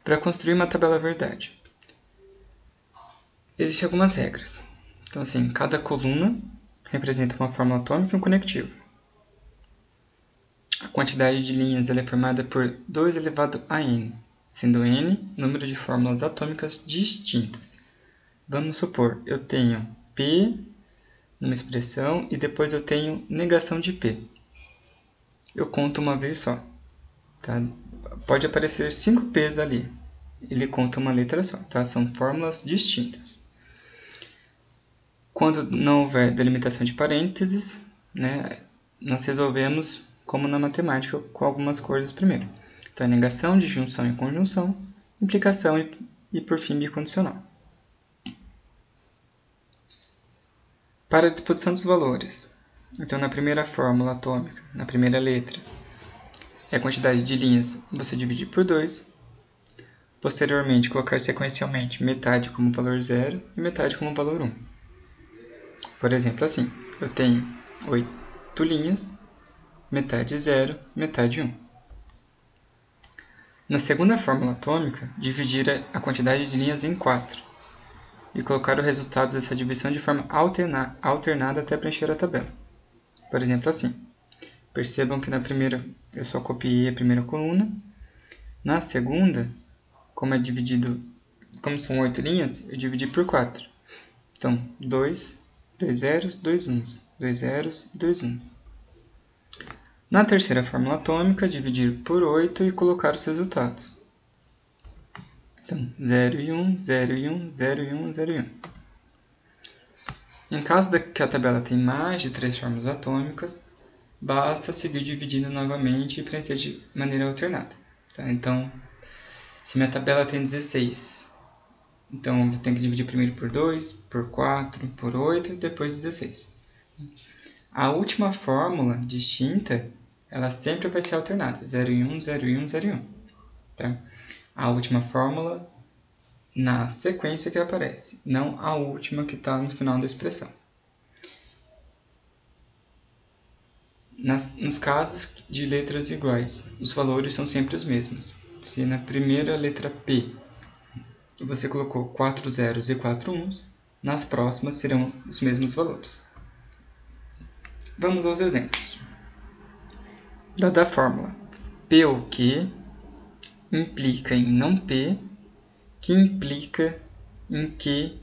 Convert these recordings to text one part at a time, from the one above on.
Para construir uma tabela verdade, existem algumas regras. Então, assim, cada coluna representa uma fórmula atômica e um conectivo. A quantidade de linhas ela é formada por 2 elevado a n, sendo n número de fórmulas atômicas distintas. Vamos supor, eu tenho P numa expressão e depois eu tenho negação de P. Eu conto uma vez só. Tá? Pode aparecer 5 P's ali. Ele conta uma letra só. Tá? São fórmulas distintas. Quando não houver delimitação de parênteses, né, nós resolvemos como na matemática com algumas coisas primeiro. Então, negação, disjunção e conjunção, implicação e por fim, bicondicional. Para a disposição dos valores. Então, na primeira fórmula atômica, na primeira letra, é a quantidade de linhas, você divide por 2. Posteriormente, colocar sequencialmente metade como valor 0 e metade como valor 1. Por exemplo, assim, eu tenho 8 linhas, metade 0, metade 1. Na segunda fórmula atômica, dividir a quantidade de linhas em 4 e colocar o resultado dessa divisão de forma alternada até preencher a tabela. Por exemplo, assim, percebam que na primeira eu só copiei a primeira coluna, na segunda, como são 8 linhas, eu dividi por 4. Então, 2 zeros, 2 uns, 2 zeros, 2 uns. Na terceira fórmula atômica, dividir por 8 e colocar os resultados. Então, 0 e 1, 0 e 1, 0 e 1, 0 e 1. Em caso que a tabela tenha mais de 3 fórmulas atômicas, basta seguir dividindo novamente e preencher de maneira alternada. Tá? Então, se minha tabela tem 16, então você tem que dividir primeiro por 2, por 4, por 8 e depois 16. A última fórmula distinta, ela sempre vai ser alternada. 0 e 1, 0 e 1, 0 e 1. Tá? A última fórmula na sequência que aparece, não a última que está no final da expressão. Nos casos de letras iguais, os valores são sempre os mesmos. Se na primeira letra P você colocou 4 zeros e 4 uns, nas próximas serão os mesmos valores. Vamos aos exemplos. Dada a fórmula P ou Q implica em não P, que implica em Q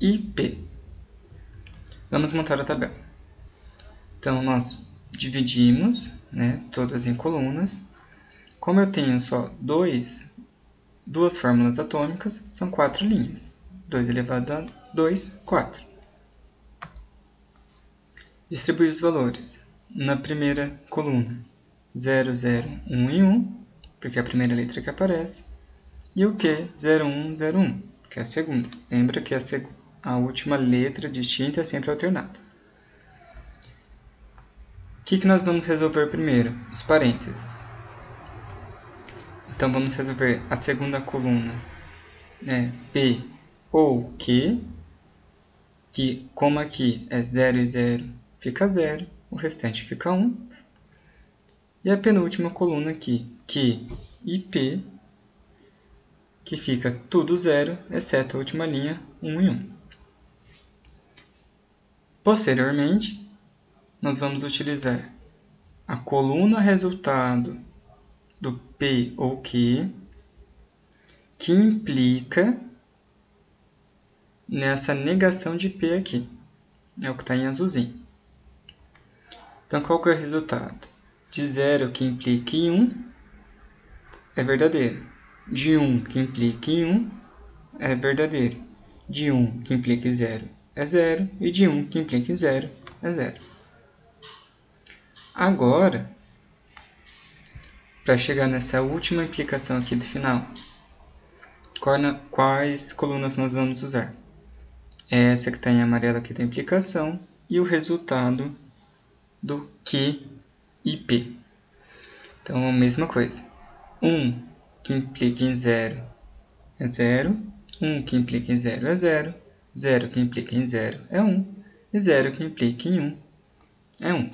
e P. Vamos montar a tabela. Então, nós dividimos, né, todas em colunas. Como eu tenho só duas fórmulas atômicas, são 4 linhas. 2 elevado a 2, 4. Distribuir os valores. Na primeira coluna, 0, 0, 1 e 1, porque é a primeira letra que aparece. E o Q, 0, 1, 0, 1, que é a segunda. Lembra que a última letra distinta é sempre alternada. O que nós vamos resolver primeiro? Os parênteses. Então, vamos resolver a segunda coluna, né, P ou Q, que como aqui é 0 e 0, fica 0, o restante fica 1. E a penúltima coluna aqui, Q e P, que fica tudo 0, exceto a última linha, 1 e 1. Posteriormente, nós vamos utilizar a coluna resultado do P ou Q, que implica nessa negação de P aqui. É o que está em azulzinho. Então, qual que é o resultado? De 0 que implica em 1 é verdadeiro. De 1 que implica em 1 é verdadeiro. De 1 que implica em 0 é 0. E de 1 que implica em 0 é 0. Agora, para chegar nessa última implicação aqui do final, quais colunas nós vamos usar? Essa que está em amarelo aqui da implicação e o resultado do Q e P. Então, a mesma coisa. 1 que implica em 0 é 0. 1 que implica em 0 é 0. 0 que implica em 0 é 1. E 0 que implica em 1 é 1.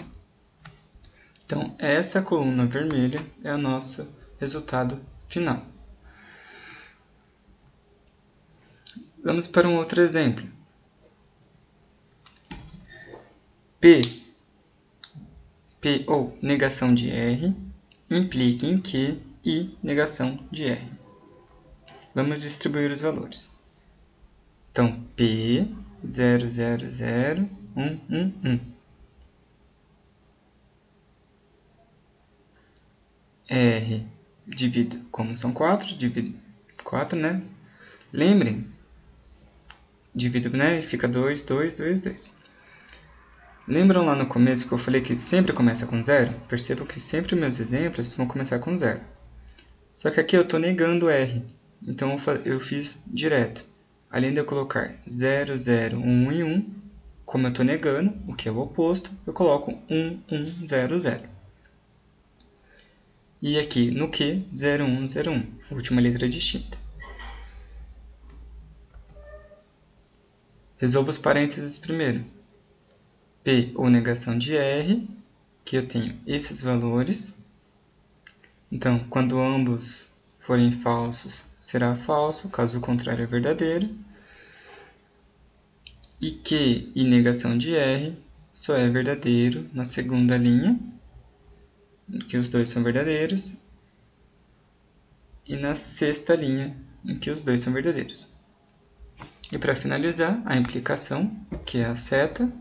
Então, essa coluna vermelha é o nosso resultado final. Vamos para um outro exemplo. P ou negação de R implica em Q e negação de R. Vamos distribuir os valores. Então, P 0, 0, 0, 1, 1, 1. R divido, como são 4, divido 4, né? Lembrem, divido, né? E fica 2, 2, 2, 2. Lembram lá no começo que eu falei que sempre começa com 0? Percebam que sempre meus exemplos vão começar com 0. Só que aqui eu estou negando R. Então eu fiz direto. Além de eu colocar 0, 0, 1 e 1, como eu estou negando, o que é o oposto, eu coloco 1, 1, 0, 0. E aqui no Q, 0, 1, 0, 1. Última letra distinta. Resolva os parênteses primeiro. P ou negação de R, que eu tenho esses valores. Então, quando ambos forem falsos, será falso, caso contrário é verdadeiro. E Q e negação de R só é verdadeiro na segunda linha, que os dois são verdadeiros, e na sexta linha, em que os dois são verdadeiros. E para finalizar, a implicação, que é a seta,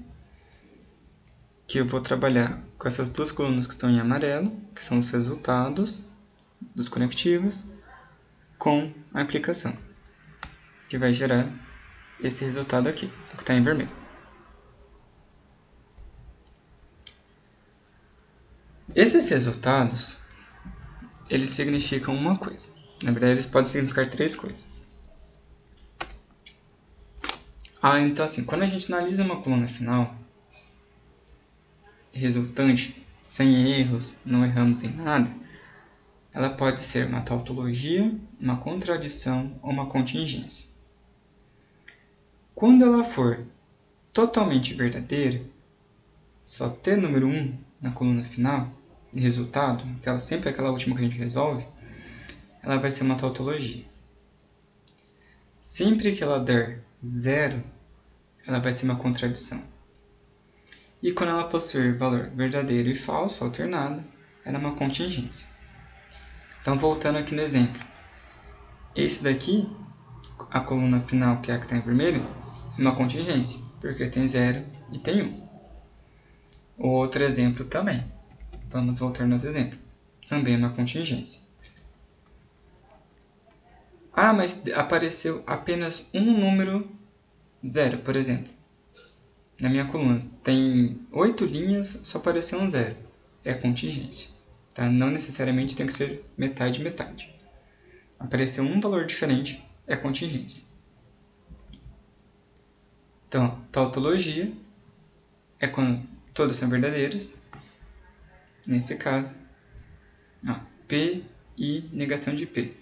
que eu vou trabalhar com essas duas colunas que estão em amarelo, que são os resultados dos conectivos, com a implicação, que vai gerar esse resultado aqui, que está em vermelho. Esses resultados, eles significam uma coisa. Na verdade, eles podem significar três coisas. Então assim, quando a gente analisa uma coluna final, resultante, sem erros, não erramos em nada, ela pode ser uma tautologia, uma contradição ou uma contingência. Quando ela for totalmente verdadeira, só ter número 1 na coluna final, de resultado, que ela sempre é aquela última que a gente resolve, ela vai ser uma tautologia. Sempre que ela der 0, ela vai ser uma contradição. E quando ela possuir valor verdadeiro e falso, alternado, ela é uma contingência. Então, voltando aqui no exemplo. Esse daqui, a coluna final, que é a que está em vermelho, é uma contingência, porque tem 0 e tem 1. Outro exemplo também. Vamos voltar no outro exemplo. Também é uma contingência. Mas apareceu apenas um número 0, por exemplo. Na minha coluna tem 8 linhas, só apareceu um 0. É contingência. Tá? Não necessariamente tem que ser metade, metade. Apareceu um valor diferente, é contingência. Então, tautologia é quando todas são verdadeiras. Nesse caso, P e negação de P.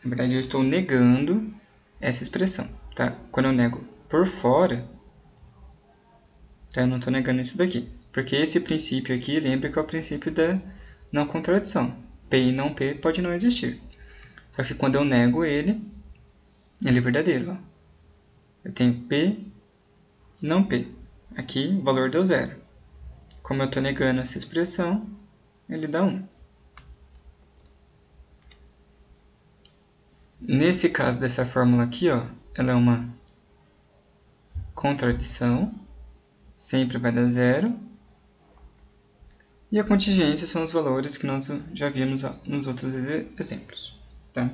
Na verdade, eu estou negando essa expressão. Tá? Quando eu nego por fora, tá? Eu não estou negando isso daqui. Porque esse princípio aqui, lembra que é o princípio da não contradição. P e não P pode não existir. Só que quando eu nego ele é verdadeiro. Ó. Eu tenho P e não P. Aqui o valor deu 0. Como eu estou negando essa expressão, ele dá 1. Nesse caso dessa fórmula aqui, ó, ela é uma contradição, sempre vai dar 0. E a contingência são os valores que nós já vimos nos outros exemplos. Tá?